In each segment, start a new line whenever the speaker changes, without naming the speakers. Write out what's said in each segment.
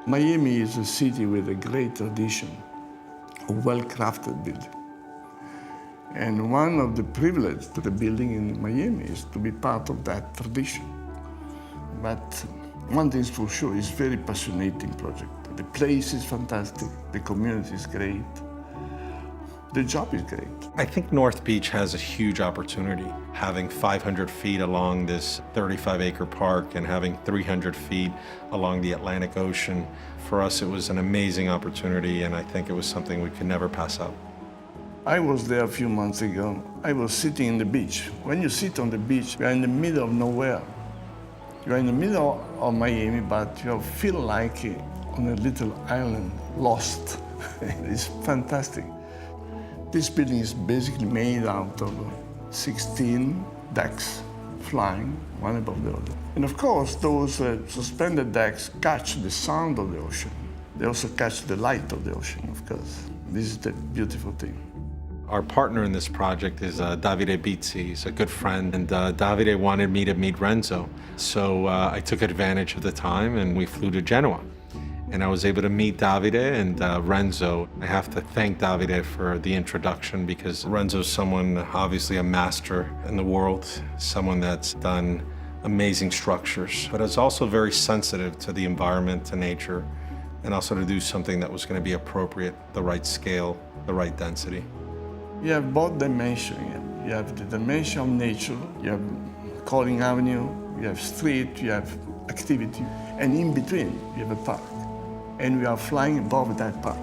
Miami is a city with a great tradition, a well-crafted building. And one of the privileges to the building in Miami is to be part of that tradition. But one thing is for sure, it's a very passionate project. The place is fantastic, the community is great, the job is great.
I think North Beach has a huge opportunity. Having 500 feet along this 35-acre park and having 300 feet along the Atlantic Ocean, for us it was an amazing opportunity, and I think it was something we could never pass up.
I was there a few months ago. I was sitting on the beach. When you sit on the beach, you're in the middle of nowhere. You're in the middle of Miami, but you feel like on a little island, lost. It's fantastic. This building is basically made out of 16 decks flying one above the other. And of course, those suspended decks catch the sound of the ocean. They also catch the light of the ocean, of course. This is the beautiful thing.
Our partner in this project is Davide Bizzi. He's a good friend, and Davide wanted me to meet Renzo. So I took advantage of the time and we flew to Genoa. And I was able to meet Davide and Renzo. I have to thank Davide for the introduction because Renzo's someone, obviously a master in the world, someone that's done amazing structures, but is also very sensitive to the environment, to nature, and also to do something that was going to be appropriate, the right scale, the right density.
You have both dimensions. You have the dimension of nature, you have Calling Avenue, you have street, you have activity, and in between you have a park. And we are flying above that park.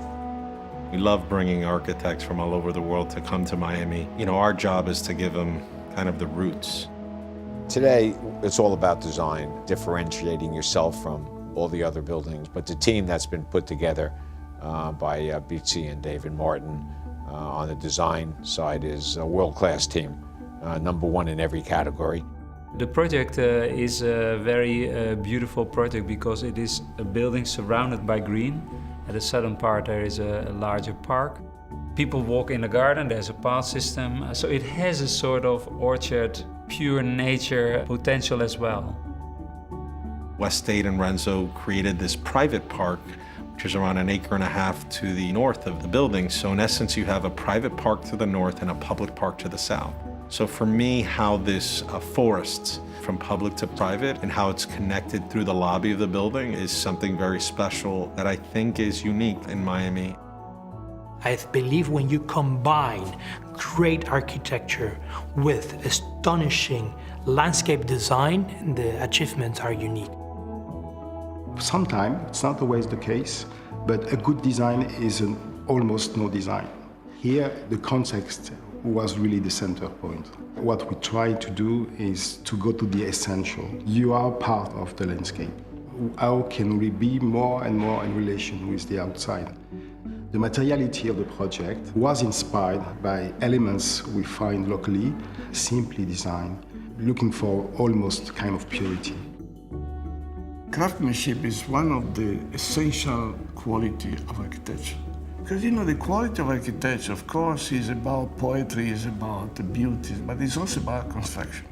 We love bringing architects from all over the world to come to Miami. You know, our job is to give them kind of the roots.
Today, it's all about design, differentiating yourself from all the other buildings. But the team that's been put together by Bizzi and David Martin on the design side is a world-class team, #1 in every category.
The project is a very beautiful project because it is a building surrounded by green. At the southern part there is a larger park. People walk in the garden, there's a path system. So it has a sort of orchard, pure nature potential as well.
Westate and Renzo created this private park, which is around 1.5 acres to the north of the building. So in essence, you have a private park to the north and a public park to the south. So for me, how this forest from public to private and how it's connected through the lobby of the building is something very special that I think is unique in Miami.
I believe when you combine great architecture with astonishing landscape design, the achievements are unique.
Sometimes, it's not always the case, but a good design is almost no design. Here, the context was really the center point. What we try to do is to go to the essential. You are part of the landscape. How can we be more and more in relation with the outside? The materiality of the project was inspired by elements we find locally, simply designed, looking for almost kind of purity.
Craftsmanship is one of the essential qualities of architecture. Because, you know, the quality of architecture, of course, is about poetry, is about the beauty, but it's also about construction.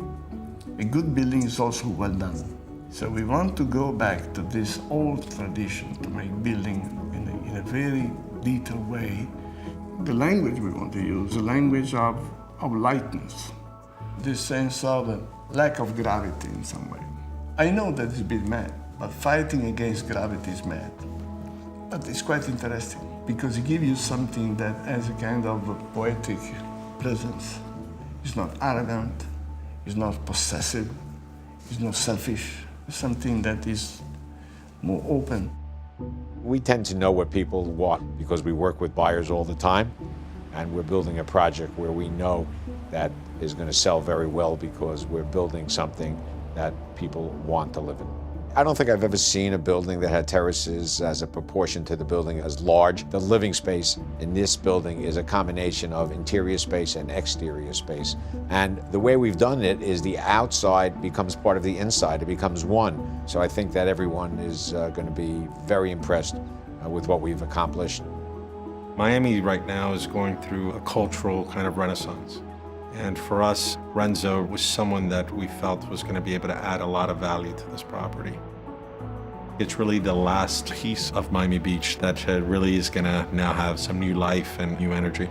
A good building is also well done. So we want to go back to this old tradition to make building in a very detailed way. The language we want to use, the language of lightness, this sense of a lack of gravity in some way. I know that it's a bit mad, but fighting against gravity is mad. But it's quite interesting, because it gives you something that has a kind of a poetic presence. It's not arrogant, it's not possessive, it's not selfish. It's something that is more open.
We tend to know what people want because we work with buyers all the time, and we're building a project where we know that is going to sell very well because we're building something that people want to live in. I don't think I've ever seen a building that had terraces as a proportion to the building as large. The living space in this building is a combination of interior space and exterior space. And the way we've done it is the outside becomes part of the inside. It becomes one. So I think that everyone is going to be very impressed with what we've accomplished.
Miami right now is going through a cultural kind of renaissance. And for us, Renzo was someone that we felt was going to be able to add a lot of value to this property. It's really the last piece of Miami Beach that really is going to now have some new life and new energy.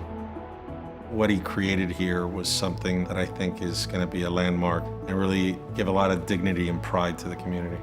What he created here was something that I think is going to be a landmark and really give a lot of dignity and pride to the community.